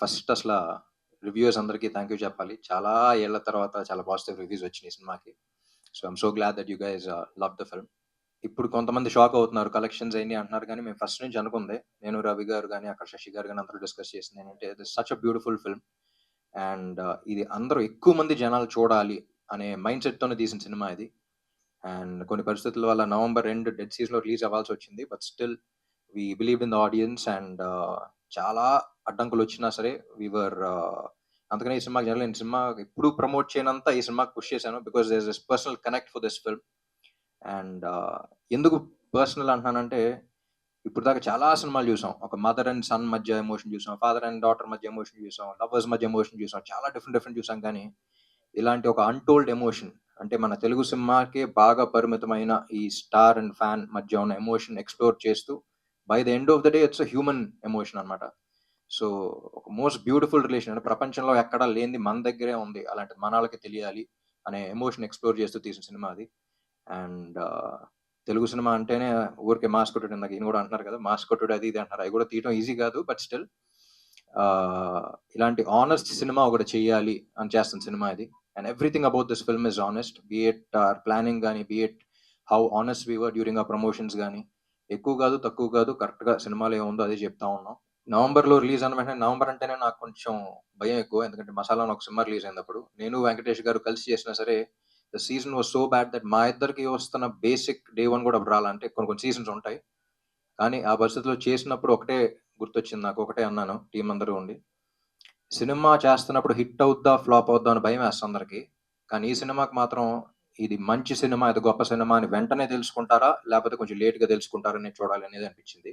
First అసల reviewers అందరికీ thank you చెప్పాలి. చాలా ఏళ్ల తర్వాత చాలా పాజిటివ్ రివ్యూస్ వచ్చినాయి ఈ సినిమాకి. So, I'm so glad that you guys love the film. ఇప్పుడు కొంతమంది షాక్ అవుతున్నారు. కలెక్షన్స్ అయినియి అంటున్నారు గానీ, మేము ఫస్ట్ నుంచి అనుకుందే. నేను, రవి గారు గాని, అక్కడ శశి గారు గాని అందరూ డిస్కస్ చేసింది ఏంటంటే, it is such a beautiful film. And ఇది అందరూ ఎక్కువ మంది జనాలు చూడాలి అనే మైండ్ సెట్‌తోనే తీసిన సినిమా ఇది. అండ్ కొన్ని పరిస్థితుల వల్ల నవంబర్ ఎండ్ డెడ్ సీజ్‌లో రిలీజ్ అవ్వాల్సొచ్చింది. But still we believed in the audience and చాలా అడ్డంకులొచ్చినా సరే వి వర్ అందుకనే ఈ సినిమాకి జనరల్‌గా నేను సినిమా ఎప్పుడు ప్రమోట్ చేయనంత ఈ సినిమాకి పుష్ చేశాను. Because there is this personal connect for this film. And ఎందుకు పర్సనల్ అంటున్నానంటే, ఇప్పటిదాకా చాలా సినిమాలు చూసాం. ఒక మదర్ అండ్ సన్ మధ్య ఎమోషన్ చూసాం. ఫాదర్ అండ్ డాటర్ మధ్య ఎమోషన్ చూసాం. లవర్స్ మధ్య ఎమోషన్ చూసాం. చాలా డిఫరెంట్ డిఫరెంట్ చూసాం కానీ, ఇలాంటి ఒక అన్‌టోల్డ్ ఎమోషన్ అంటే మన తెలుగు సినిమాకే బాగా పరిమితమైన ఈ స్టార్ అండ్ ఫ్యాన్ మధ్య ఉన్న ఎమోషన్ ఎక్స్‌ప్లోర్ చేస్తూ by the end of the day it's a human emotion అన్నమాట. సో, ఒక మోస్ట్ బ్యూటిఫుల్ రిలేషన్ అంటే ప్రపంచంలో ఎక్కడా లేనిది మన దగ్గరే ఉంది. అలాంటిది మనాళ్ళకి తెలియాలి అనే ఎమోషన్ ఎక్స్‌ప్లోర్ చేస్తూ తీసిన సినిమా అది. అండ్ తెలుగు సినిమా అంటేనే ఊరికే మాస్ కొట్టుడు ఇందాక ఈయన కూడా అంటున్నారు కదా! మాస్ కొట్టుడు అది ఇది అంటున్నారు. అవి కూడా తీయడం ఈజీ కాదు. బట్ స్టిల్ ఇలాంటి ఆనెస్ట్ సినిమా ఒకటి చేయాలి అని చేస్తున్న సినిమా ఇది. And everything about this film is honest. Be it our planning గాని, be it how honest we were during our promotions గాని, ఎక్కువ కాదు, తక్కువ కాదు, కరెక్ట్‌గా సినిమాలో ఏముందో అదే చెప్తా ఉన్నాం. నవంబర్‌లో రిలీజ్ అన్న వెంటనే నవంబర్ అంటేనే నాకు కొంచెం భయం ఎక్కువ. ఎందుకంటే 'మసాలా' అని ఒక సినిమా రిలీజ్ అయిందప్పుడు. నేను, వెంకటేష్ గారు కలిసి చేసినా సరే the season was so bad that మా ఇద్దరికి వస్తున్న బేసిక్ డే 1 కూడా అప్పుడు రాలా. అంటే కొన్ని కొన్ని సీజన్స్ ఉంటాయి. కానీ ఆ పరిస్థితిలో చేసినప్పుడు ఒకటే గుర్తొచ్చింది నాకు. ఒకటే అన్నాను టీమ్ అందరూ ఉండి. సినిమా చేస్తున్నప్పుడు హిట్ అవుద్దా? ఫ్లాప్ అవుద్దా? అని భయమేస్తుంది అందరికి. కానీ ఈ సినిమాకి మాత్రం ఇది మంచి సినిమా, ఇది గొప్ప సినిమా అని వెంటనే తెలుసుకుంటారా? లేకపోతే కొంచెం లేట్‌గా తెలుసుకుంటారా అనేది చూడాలి అనేది అనిపించింది.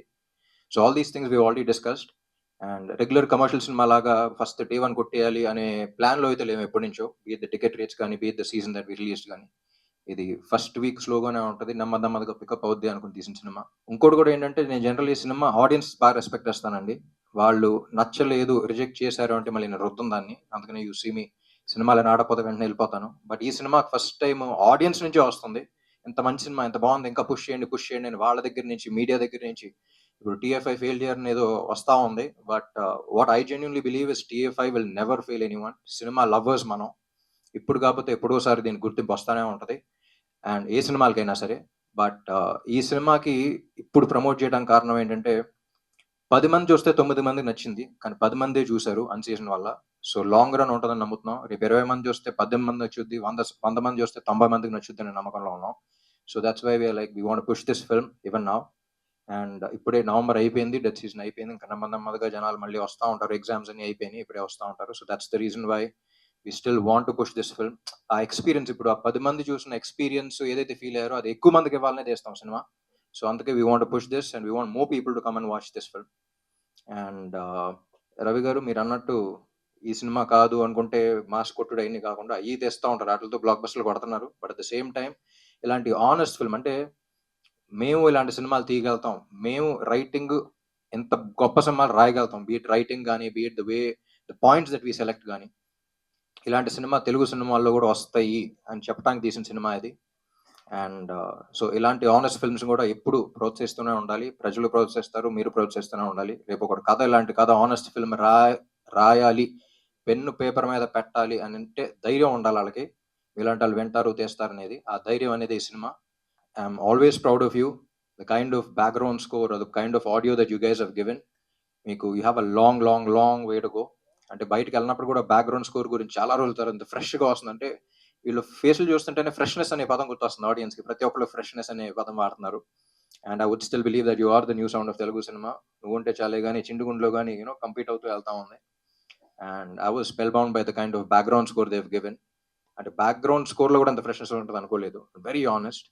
So, all these things we already discussed. And regular commercial cinema లాగా ఫస్ట్ డే 1 కొట్టేయాలి అనే ప్లాన్‌లో అయితే లేము ఎప్పటినుంచో. Be it the ticket rates కానీ, be it the season that we released గాని. ఇది ఫస్ట్ వీక్ స్లోగానే ఉంటది. నెమ్మది నెమ్మదిగా పికప్ అవుద్ది అనుకుని తీసిన సినిమా. ఇంకోటి కూడా ఏంటంటే నేను జనరల్లీ ఈ సినిమా ఆడియన్స్ బాగా రెస్పెక్ట్ చేస్తానండి. వాళ్ళు నచ్చలేదు, రిజెక్ట్ చేశారు అంటే మళ్ళీ నేను రుద్దను దాన్ని. అందుకనే యూ సీ మీ సినిమాలు ఆడకపోతే వెంటనే వెళ్ళిపోతాను. బట్ ఈ సినిమాకి ఫస్ట్ టైమ్ ఆడియన్స్ నుంచే వస్తుంది. ఇంత మంచి సినిమా, ఇంత బాగుంది, ఇంకా పుష్ చేయండి, పుష్ చేయండి అని వాళ్ళ దగ్గర నుంచి, మీడియా దగ్గర నుంచి. ఇప్పుడు 'టీఎఫ్ఐ' ఫెయిల్యూర్ అనేదో వస్తా ఉంది. But what I genuinely believe is 'TFI' will never fail anyone. Cinema lovers మనం. ఇప్పుడు కాకపోతే ఎప్పుడోసారి దీనికి గుర్తింపు వస్తానే ఉంటది. అండ్ ఏ సినిమాలకైనా సరే. బట్ ఈ సినిమాకి ఇప్పుడు ప్రమోట్ చేయడానికి కారణం ఏంటంటే, 10 మంది చూస్తే 9 మందికి నచ్చింది. కానీ 10 మందే చూసారు అన్ సీజన్ వల్ల. సో, లాంగ్ రన్ ఉంటదని నమ్ముతున్నాం. రేపు 20 మంది చూస్తే 18 మంది నచ్చుద్ది. 100 మంది చూస్తే 90 మందికి నచ్చుద్దనే నమ్మకంలో ఉన్నాం. So, that's why we are like we want to push this film even now. And ఇప్పుడే నవంబర్ అయిపోయింది. డెత్ సీజన్ అయిపోయింది. ఇంకా నెమ్మది నెమ్మదిగా జనాలు మళ్ళీ వస్తా ఉంటారు. ఎగ్జామ్స్ అన్నీ అయిపోయినాయి. ఇప్పుడే వస్తా ఉంటారు. So, that's the reason why we still want to push this film. ఆ ఎక్స్‌పీరియన్స్ ఇప్పుడు ఆ 10 మంది చూసిన ఎక్స్‌పీరియన్స్ ఏదైతే ఫీల్ అయ్యారో అది ఎక్కువ మందికి ఇవ్వాలనే తీస్తాం సినిమా. సో, అందుకే we want to push this and we want more people to come and watch this film. And Ravi గారు మీరన్నట్టు ఈ సినిమా కాదు అనుకుంటే మాస్ కొట్టుడు అయన్నీ కాకుండా అయ్యి తెస్తా ఉంటారు. ఆటిలతో బ్లాక్ బస్టర్‌లు కొడుతున్నారు. But at the same time ఇలాంటి హానెస్ట్ ఫిల్మ్ అంటే మేము ఇలాంటి సినిమాలు తీయగలుగుతాం. మేము రైటింగ్ ఎంత గొప్ప సినిమాలు రాయగలుగుతాం. బీ ఇట్ రైటింగ్ గాని, be it the way the points that we select గాని. ఇలాంటి సినిమా తెలుగు సినిమాల్లో గూడా వస్తాయి అని చెప్పడానికి తీసిన సినిమా ఇది. అండ్ సో, ఇలాంటి హానెస్ట్ ఫిల్మ్స్ గూడా ఎప్పుడు ప్రోత్సహిస్తూనే ఉండాలి. ప్రజలు ప్రోత్సహిస్తారు. మీరు ప్రోత్సహిస్తూనే ఉండాలి. రేపు ఒకటి కథ ఇలాంటి కథ హానెస్ట్ ఫిల్మ్ రాయాలి, పెన్ను పేపర్ మీద పెట్టాలి అనంటే ధైర్యం ఉండాలి ఆళ్ళకి. మీలాంటి ఆళ్ళు వింటారు, తీస్తారనేది. ఆ ధైర్యం అనేది ఈ cinema. I'm always proud of you. The kind of background score or the kind of audio that you guys have given. మీకు you have a long, long, long way to go. అంటే బయటికెళ్ళినప్పుడు కూడా బ్యాక్‌గ్రౌండ్ స్కోర్ గురించి చాలా రోజుల తర్వాత ఇంత ఫ్రెష్‌గా వస్తుంది. అంటే వీళ్ళు ఫేసులు చూస్తుంటేనే ఫ్రెష్‌నెస్ అనే పదం గుర్తొస్తుంది ఆడియన్స్‌కి. ప్రతి ఒక్కళ్ళు ఫ్రెష్‌నెస్ అనే పదం వాడుతున్నారు. And I would still believe that you are the new sound of Telugu cinema. నువ్వుంటే చాలే గాని, చిండిగుండులో గాని కంపీట్ అవుతూ వెళ్తా ఉంది. And I was spellbound by the kind of background score they have given. అంటే బ్యాక్‌గ్రౌండ్ స్కోర్‌లో కూడా అంత ఫ్రెష్‌నెస్ ఉంటది అనుకోలేదు. Very honest.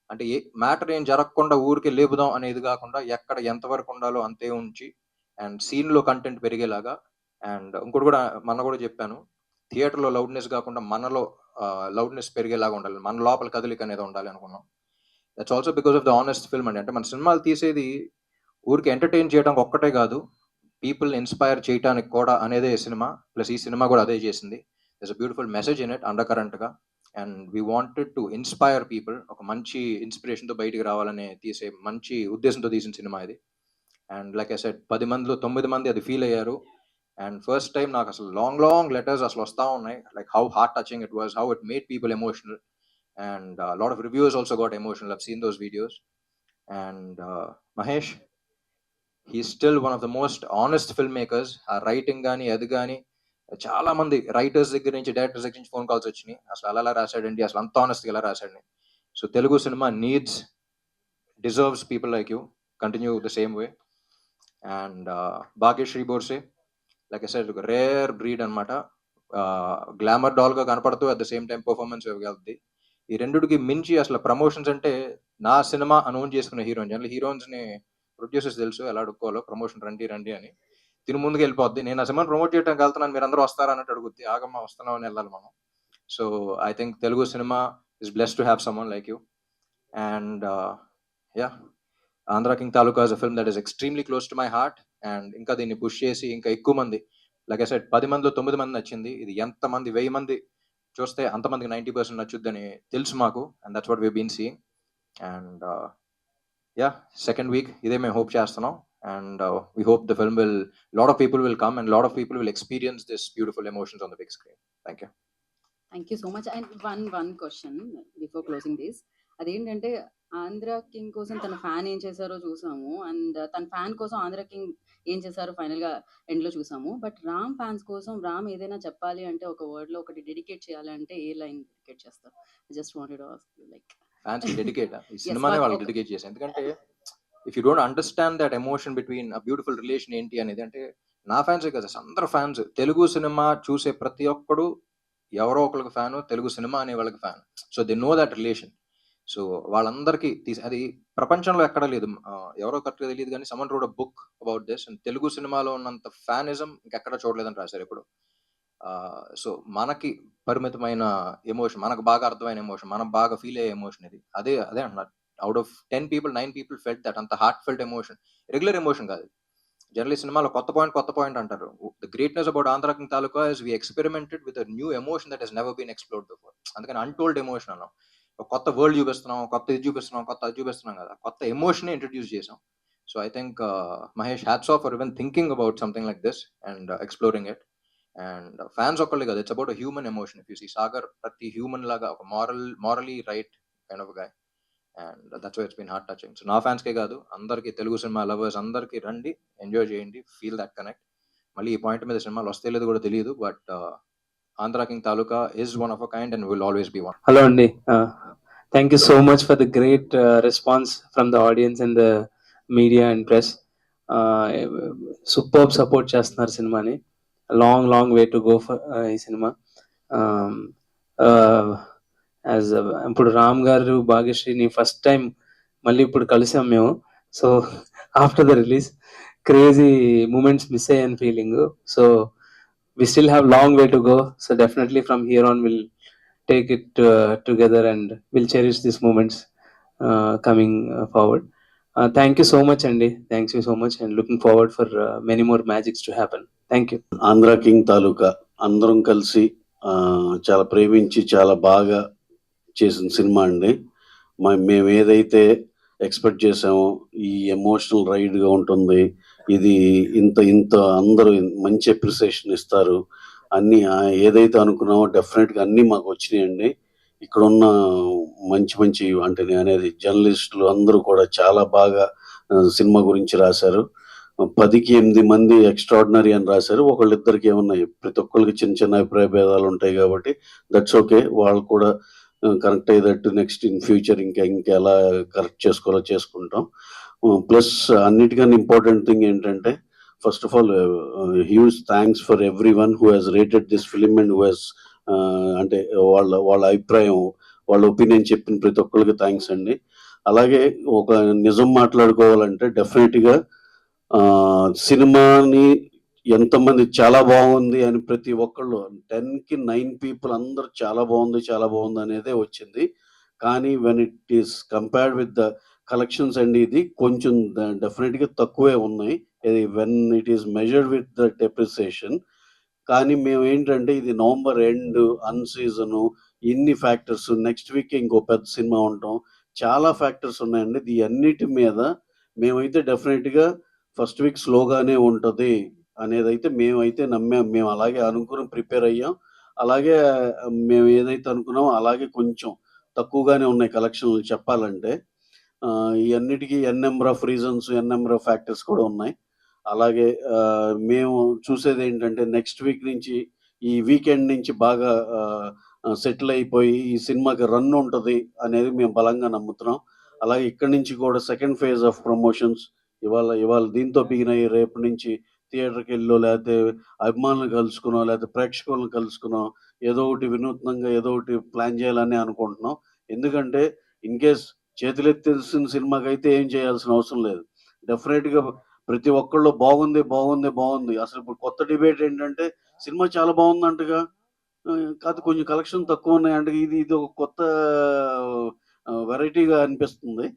అంటే మ్యాటర్ ఏం జరగకుండా ఊరికే లేపుదాం అనేది గాకుండా, ఎక్కడ ఎంత వరకు ఉండాలో అంతే ఉంచి, అండ్ సీన్‌లో కంటెంట్ పెరిగేలాగా. అండ్ ఇంకోటి గూడా మొన్న గూడా జెప్పాను. థియేటర్‌లో లౌడ్‌నెస్ గాకుండా మనలో లౌడ్‌నెస్ పెరిగేలాగా ఉండాలి. మన లోపల కదలిక అనేది ఉండాలి అనుకున్నాం. That's also because of the honest film అండి. అంటే మన సినిమాలు తీసేది ఊరికే ఎంటర్‌టైన్ చేయడానికి ఒక్కటే గాదు. పీపుల్‌ని ఇన్‌స్పైర్ చేయటానికి కూడా అనేదే ఈ సినిమా. ప్లస్ ఈ సినిమా గూడా అదే జేసింది. There's a beautiful message in it అండర్ కరెంట్‌గా. And we wanted to inspire people. ఒక మంచి ఇన్‌స్పిరేషన్‌తో బయటికి రావాలని తీసే మంచి ఉద్దేశంతో తీసిన సినిమా ఇది. అండ్ లైక్ ఐ సెడ్ 10 మందిలో 9 మంది అది ఫీల్ అయ్యారు. అండ్ ఫస్ట్ టైం నాకు అసలు లాంగ్ లెటర్స్ అసలు వస్తూ ఉన్నాయి, like how heart touching it was, how it made people emotional, and lot of reviews also got emotional. I've seen those videos. And Mahesh, he's still one of the most honest filmmakers. ఆ writing కానీ అది కానీ చాలా మంది writers దగ్గర నుంచి directors దగ్గర నుంచి ఫోన్ కాల్స్ వచ్చినాయి, అసలు అలా రాశాడండి, అసలు అంత ఆనెస్ట్గా ఎలా రాశాడని. So Telugu cinema deserves people like you. Continue the same way. And Bhagyashree Borse, like I said, ఒక రేర్ బ్రీడ్ అనమాట. గ్లామర్ డాల్గా కనపడుతూ at the same time performance ఇవ్వగలుగుతుంది. ఈ రెండుకి మించి అసలు ప్రమోషన్స్ అంటే నా సినిమా అనౌన్స్ చేసుకున్న హీరోయిన్, జనరల్ హీరోయిన్స్ని ప్రొడ్యూసర్స్ తెలుసు ఎలా అడుక్కోవాలో, ప్రమోషన్ రండి అని. తిని ముందుకు వెళ్ళిపోద్ది, నేను ఆ సినిమాని ప్రమోట్ చేయడానికి వెళ్తున్నాను, మీరు అందరూ వస్తారా అన్నట్టు అడుగుద్ది. ఆగమ్మా వస్తున్నాం అని వెళ్ళాలి మనం. So I think Telugu cinema is blessed to have someone like you. And Andhra king Taluka is a film that is extremely close to my heart. And ఇంకా దీన్ని పుష్ చేసి ఇంకా ఎక్కువ మంది, లైక్ ఐ సెడ్, 10 మందిలో 9 మంది నచ్చింది. ఇది ఎంతమంది 1000 మంది చూస్తే అంతమందికి 90% నచ్చుద్దని తెలుసు మాకు. And that's what we been seeing. And second week ఇదే మేము హోప్ చేస్తున్నాం. And we hope the film will, lot of people will come and lot of people will experience this beautiful emotions on the big screen. Thank you. Thank you so much. And one question before closing this. అదేంటంటే Andhra king కోసం తన fan ఏం చేశారో చూసాము, and తన fan కోసం Andhra king ఏం చేశారో ఫైనల్ గా ఎండ్ లో చూసాము. బట్ రామ్ ఫ్యాన్స్ కోసం రామ్ ఏదైనా చెప్పాలి అంటే, ఒక వర్డ్ లో ఒకటి డెడికేట్ చేయాలి అంటే ఏ లైన్ డెడికేట్ చేస్తారు? Just wanted to ask you, like fans కి డెడికేట్ ఈ సినిమానే వాళ్ళకి డెడికేట్ చేశాను. ఎందుకంటే if you don't understand that emotion between a beautiful relation ఏంటి అనేది, అంటే నా ఫ్యాన్సే కదా, అందరు ఫ్యాన్స్, తెలుగు సినిమా చూసే ప్రతి ఒక్కడు ఎవరో ఒకరికి ఫ్యాను, తెలుగు సినిమా అనే వాళ్ళకి fan. So they know that relation. So వాళ్ళందరికీ అది ప్రపంచంలో ఎక్కడ లేదు, ఎవరో కరెక్ట్గా తెలియదు కానీ someone road a book about this, and Telugu సినిమాలో ఉన్నంత ఫ్యానిజం ఇంకెక్కడ చూడలేదని రాశారు ఇప్పుడు. సో మనకి పరిమితమైన ఎమోషన్, మనకు బాగా అర్థమైన ఎమోషన్, మనం బాగా ఫీల్ అయ్యే ఎమోషన్ ఇది. అదే అంటున్నారు, out of 10 people 9 people felt that. అంత heart felt emotion, regular emotion కాదు. జనరలీ సినిమాలో కొత్త పాయింట్ అంటారు. The greatness about Andhra king Taluka is we experimented with a new emotion that has never been explored before. అందుకని untold emotion అన్నాం. ఒక కొత్త world చూపిస్తున్నాం, కొత్త ఇది చూపిస్తున్నాం, కొత్త అది చూపిస్తున్నాం కదా, కొత్త ఎమోషన్ ఇంట్రడ్యూస్ చేసాం. So I think Mahesh, hats off for even thinking about something like this and exploring it. And fans ఒక్కళ్ళే కదా, it's about human emotion. If you see Sagar ప్రతి హ్యూమన్ లాగా ఒక morally right kind of guy. And that's why it's been heart touching. సో నా ఫ్యాన్స్కే కాదు, అందరికీ, తెలుగు సినిమా లవర్స్ అందరికీ రండి, ఎంజాయ్ చేయండి, ఫీల్ దట్ కనెక్ట్. మళ్ళీ ఈ పాయింట్ మీద సినిమాలు వస్తే లేదు కూడా తెలియదు, but Andhra king Taluka is one of a kind and will always be one. Hello అండి, thank you so much for the great response from the audience and the media and press. Superb support చేస్తున్నారు సినిమాని. Long way to go for ఈ cinema. As ఇప్పుడు రామ్ గారు, భాగ్యశ్రీని first time మళ్ళీ ఇప్పుడు కలిసాం మేము. So after the release crazy moments miss అయ్యాను feeling. So we still have long way to go. So definitely from here on we'll take it together and we'll cherish these moments coming forward. Thank you so much, Andy. Thanks you so much, and looking forward for many more magics to happen. Thank you. Andhra king Taluka అందరం కలిసి చాలా ప్రేమించి చాలా బాగా చేసిన cinema అండి. మేము ఏదైతే ఎక్స్పెక్ట్ చేసామో ఈ ఎమోషనల్ రైడ్గా ఉంటుంది, ఇది ఇంత అందరూ మంచి అప్రిసియేషన్ ఇస్తారు, అన్నీ ఏదైతే అనుకున్నామో డెఫినెట్గా అన్నీ మాకు వచ్చినాయండి. ఇక్కడ ఉన్న మంచి అంటే అనేది జర్నలిస్టులు అందరూ కూడా చాలా బాగా సినిమా గురించి రాశారు. 10కి 8 మంది ఎక్స్ట్రాడినరీ అని రాశారు. ఒకళ్ళిద్దరికి ఏమన్నా, ప్రతి ఒక్కరికి చిన్న అభిప్రాయ భేదాలు ఉంటాయి కాబట్టి దట్స్ ఓకే. వాళ్ళు కూడా కరెక్ట్ అయ్యేటట్టు నెక్స్ట్ ఇన్ ఫ్యూచర్ ఇంకెలా కరెక్ట్ చేసుకోవాలో చేసుకుంటాం. ప్లస్ అన్నిటికన్నా ఇంపార్టెంట్ థింగ్ ఏంటంటే, first of all huge thanks for every one who has rated this film and who has అంటే వాళ్ళ అభిప్రాయం, వాళ్ళ ఒపీనియన్ చెప్పిన ప్రతి ఒక్కరికి థ్యాంక్స్ అండి. అలాగే ఒక నిజం మాట్లాడుకోవాలంటే డెఫినెట్గా సినిమాని ఎంతమంది చాలా బాగుంది అని ప్రతి ఒక్కళ్ళు 10కి 9 people అందరు చాలా బాగుంది అనేదే వచ్చింది. కానీ when it is compared with the collections అండి, ఇది కొంచెం డెఫినెట్గా తక్కువే ఉన్నాయి ఇది when it is measured with the depreciation. కానీ మేము ఏంటంటే, ఇది నవంబర్ ఎండ్, అన్సీజను, ఇన్ని ఫ్యాక్టర్స్, నెక్స్ట్ వీక్ ఇంకో పెద్ద సినిమా ఉండటం, చాలా ఫ్యాక్టర్స్ ఉన్నాయండి. ఈ అన్నిటి మీద మేమైతే డెఫినెట్గా ఫస్ట్ వీక్ స్లోగానే ఉంటుంది, అనేదైతే మేమైతే నమ్మాం. మేము అలాగే అనుకుని ప్రిపేర్ అయ్యాం. అలాగే మేము ఏదైతే అనుకున్నామో అలాగే కొంచెం తక్కువగానే ఉన్నాయి కలెక్షన్‌లు చెప్పాలంటే. ఈ అన్నిటికి number of reasons, number of factors కూడా ఉన్నాయి. అలాగే మేము చూసేదేంటంటే నెక్స్ట్ వీక్ నుంచి ఈ వీకెండ్ నుంచి బాగా సెటిల్ అయిపోయి ఈ సినిమాకి రన్ ఉంటది అనేది మేము బలంగా నమ్ముతున్నాం. అలాగే ఇక్కడి నుంచి కూడా సెకండ్ ఫేజ్ ఆఫ్ ప్రమోషన్స్ ఇవాళ దీంతో బిగినయ్యి రేపటి నుంచి థియేటర్‌కెళ్ళో లేతే అభిమానులను కలుసుకునో, లేతే ప్రేక్షకులను కలుసుకునో ఏదో ఒకటి వినూత్నంగా ఏదో ఒకటి ప్లాన్ చేయాలని అనుకుంటున్నాం. ఎందుకంటే ఇన్‌కేస్ చేతులెత్తేసిన సినిమాకైతే ఏం చేయాల్సిన అవసరం లేదు. డెఫినెట్‌గా ప్రతి ఒక్కళ్ళు బాగుంది, బాగుంది, బాగుంది. అసలిప్పుడు కొత్త డిబేట్ ఏంటంటే సినిమా చాలా బాగుందంటగా. కాతే కొంచెం కలెక్షన్ తక్కువున్నాయంటగా. ఇది ఒక కొత్త వెరైటీగా అనిపిస్తుంది.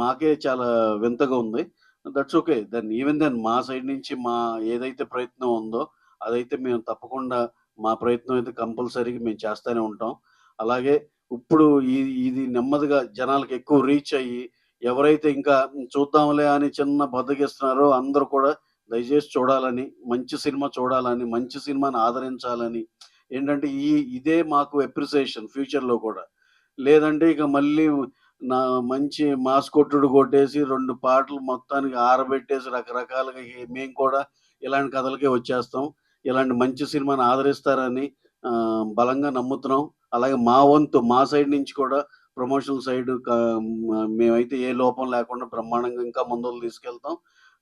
మాకే చాలా వింతగా ఉంది. That's okay. ఈవెన్ దెన్ మా సైడ్ నుంచి ఏదైతే ప్రయత్నం ఉందో అదైతే మేము తప్పకుండా మా ప్రయత్నం అయితే కంపల్సరీగా మేము చేస్తానే ఉంటాం. అలాగే ఇప్పుడు ఇది నెమ్మదిగా జనాలకి ఎక్కువ రీచ్ అయ్యి ఎవరైతే ఇంకా చూద్దాంలే అని చిన్న బద్ధకిస్తున్నారో అందరూ కూడా దయచేసి చూడాలని, మంచి సినిమా చూడాలని, మంచి సినిమాని ఆదరించాలని ఏంటంటే ఇదే మాకు అప్రిసియేషన్ ఫ్యూచర్‌లో కూడా. లేదంటే ఇక మళ్ళీ నా మంచి మాస్ కొట్టుడు కొట్టేసి 2 పాటలు మొత్తానికి ఆరబెట్టేసి రకరకాలుగా మేము కూడా ఇలాంటి కథలకే వచ్చేస్తాం. ఇలాంటి మంచి సినిమాని ఆదరిస్తారని బలంగా నమ్ముతున్నాం. అలాగే మా వంతు మా సైడ్ నుంచి కూడా ప్రమోషన్ సైడ్ మేమైతే ఏ లోపం లేకుండా బ్రహ్మాండంగా ఇంకా ముందుకు తీసుకెళ్తాం.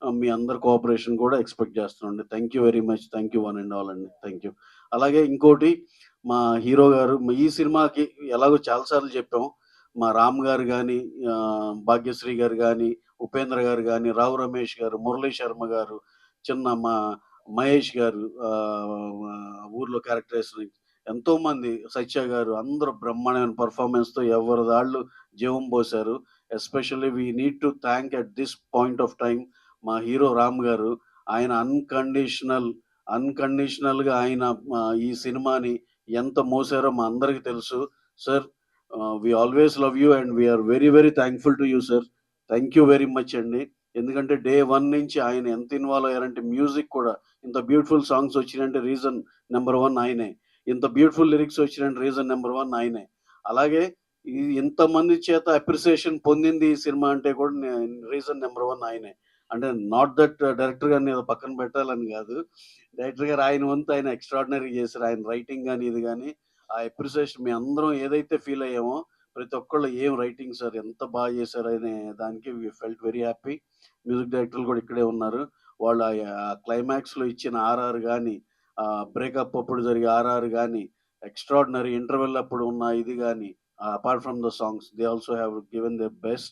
మీ అందరి కోఆపరేషన్ కూడా ఎక్స్‌పెక్ట్ చేస్తున్నామండి. Thank you very much. Thank you one and all అండి. Thank you. అలాగే ఇంకోటి మా హీరో గారు ఈ సినిమాకి ఎలాగో చాలా సార్లు చెప్పాం. మా రామ్ గారు గాని, భాగ్యశ్రీ గారు గాని, ఉపేంద్ర గారు గాని, రావు రమేష్ గారు, మురళీ శర్మ గారు, మా మహేష్ గారు ఊర్లో క్యారెక్టరైజేషన్ ఎంతోమంది సత్య గారు అందరూ బ్రహ్మాండమైన పెర్ఫార్మన్స్‌తో ఎవరి దాళ్ళు జీవం పోశారు. Especially we need to thank at this point of time మా హీరో రామ్ గారు. ఆయన అన్‌కండిషనల్‌గా ఆయన ఈ సినిమాని ఎంత మోసారో మా అందరికి తెలుసు. Sir we always love you and we are very, very thankful to you sir. Thank you very much అండి. ఎందుకంటే డే 1 నుంచి ఆయన ఎంత ఇన్వాల్వ్ అయ్యారంటే మ్యూజిక్ కూడా ఇంత బ్యూటిఫుల్ సాంగ్స్ వచ్చినాయంటే రీజన్ నంబర్ 1 ఆయనే. ఇంత బ్యూటిఫుల్ లిరిక్స్ వచ్చినంటే రీజన్ నంబర్ 1 ఆయనే. అలాగే ఇంతమంది చేత అప్రిసియేషన్ పొందింది ఈ సినిమా అంటే కూడా రీజన్ నంబర్ 1 ఆయనే. అంటే నాట్ దట్ డైరెక్టర్ గారిని ఏదో పక్కన పెట్టాలని కాదు. డైరెక్టర్ గారు ఆయన వంతు ఆయన ఎక్స్ట్రార్డినరీ చేశారు. ఆయన రైటింగ్ గాని, ఇది గాని ఆ అప్రిసియేషన్ మేమందరం ఏదైతే ఫీల్ అయ్యామో ప్రతి ఒక్కళ్ళు ఏం రైటింగ్ సార్ ఎంత బాగా చేశారు అనే దానికి we felt very happy. Music డైరెక్టర్లు కూడా ఇక్కడే ఉన్నారు. వాళ్ళు క్లైమాక్స్‌లో ఇచ్చిన ఆర్ఆర్ గాని, బ్రేకప్ అప్పుడు జరిగే ఆర్ఆర్ గాని, ఎక్స్ట్రార్డినరీ ఇంటర్వెల్ అప్పుడు ఉన్న ఇది గాని, apart from the songs they also have given their best.